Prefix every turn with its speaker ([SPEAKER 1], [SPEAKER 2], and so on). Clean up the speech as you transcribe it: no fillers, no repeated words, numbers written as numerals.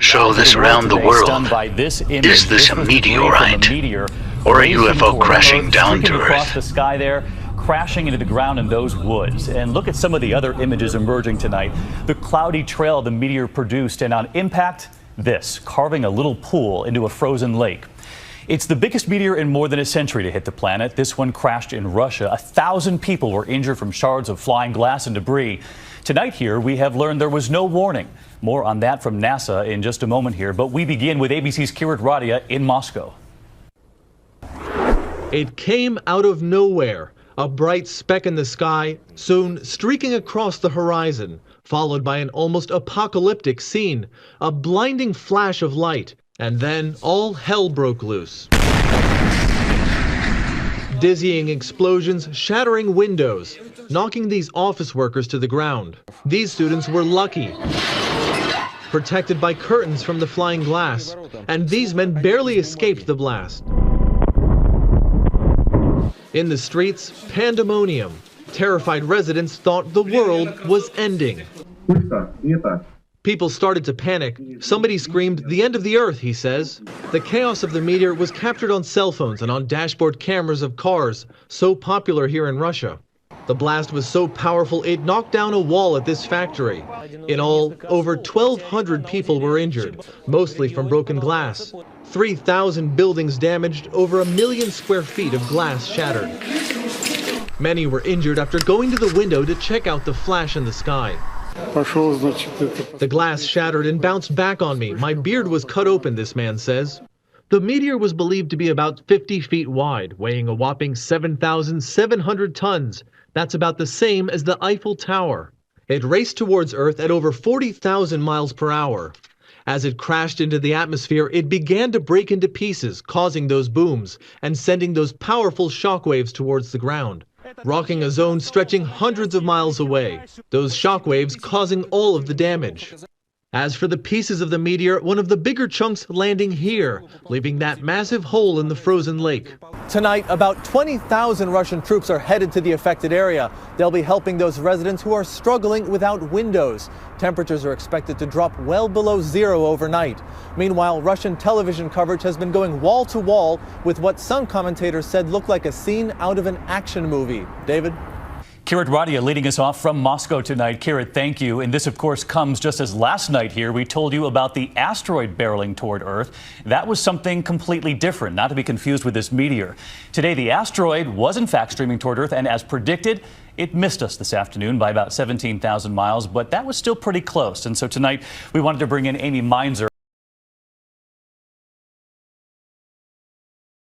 [SPEAKER 1] show this around the world. Is this a meteorite or a UFO crashing down to Earth?
[SPEAKER 2] Across the sky there, crashing into the ground in those woods. And look at some of the other images emerging tonight. The cloudy trail the meteor produced, and on impact, this, carving a little pool into a frozen lake. It's the biggest meteor in more than a century to hit the planet. This one crashed in Russia. 1,000 people were injured from shards of flying glass and debris. Tonight here, we have learned there was no warning. More on that from NASA in just a moment here, but we begin with ABC's Kirat Radia in Moscow.
[SPEAKER 3] It came out of nowhere, a bright speck in the sky, soon streaking across the horizon, followed by an almost apocalyptic scene, a blinding flash of light, and then all hell broke loose. Dizzying explosions shattering windows, knocking these office workers to the ground. These students were lucky, protected by curtains from the flying glass, and these men barely escaped the blast. In the streets, pandemonium. Terrified residents thought the world was ending. People started to panic. Somebody screamed, "The end of the earth," he says. The chaos of the meteor was captured on cell phones and on dashboard cameras of cars, so popular here in Russia. The blast was so powerful it knocked down a wall at this factory. In all, over 1,200 people were injured, mostly from broken glass. 3,000 buildings damaged, over 1 million square feet of glass shattered. Many were injured after going to the window to check out the flash in the sky. The glass shattered and bounced back on me. My beard was cut open, this man says. The meteor was believed to be about 50 feet wide, weighing a whopping 7,700 tons. That's about the same as the Eiffel Tower. It raced towards Earth at over 40,000 miles per hour. As it crashed into the atmosphere, it began to break into pieces, causing those booms and sending those powerful shockwaves towards the ground, rocking a zone stretching hundreds of miles away, those shockwaves causing all of the damage. As for the pieces of the meteor, one of the bigger chunks landing here, leaving that massive hole in the frozen lake. Tonight, about 20,000 Russian troops are headed to the affected area. They'll be helping those residents who are struggling without windows. Temperatures are expected to drop well below zero overnight. Meanwhile, Russian television coverage has been going wall to wall with what some commentators said looked like a scene out of an action movie. David?
[SPEAKER 2] Kirat Radia leading us off from Moscow tonight. Kirat, thank you. And this, of course, comes just as last night here we told you about the asteroid barreling toward Earth. That was something completely different, not to be confused with this meteor. Today, the asteroid was in fact streaming toward Earth, and as predicted, it missed us this afternoon by about 17,000 miles, but that was still pretty close. And so tonight, we wanted to bring in Amy Mainzer.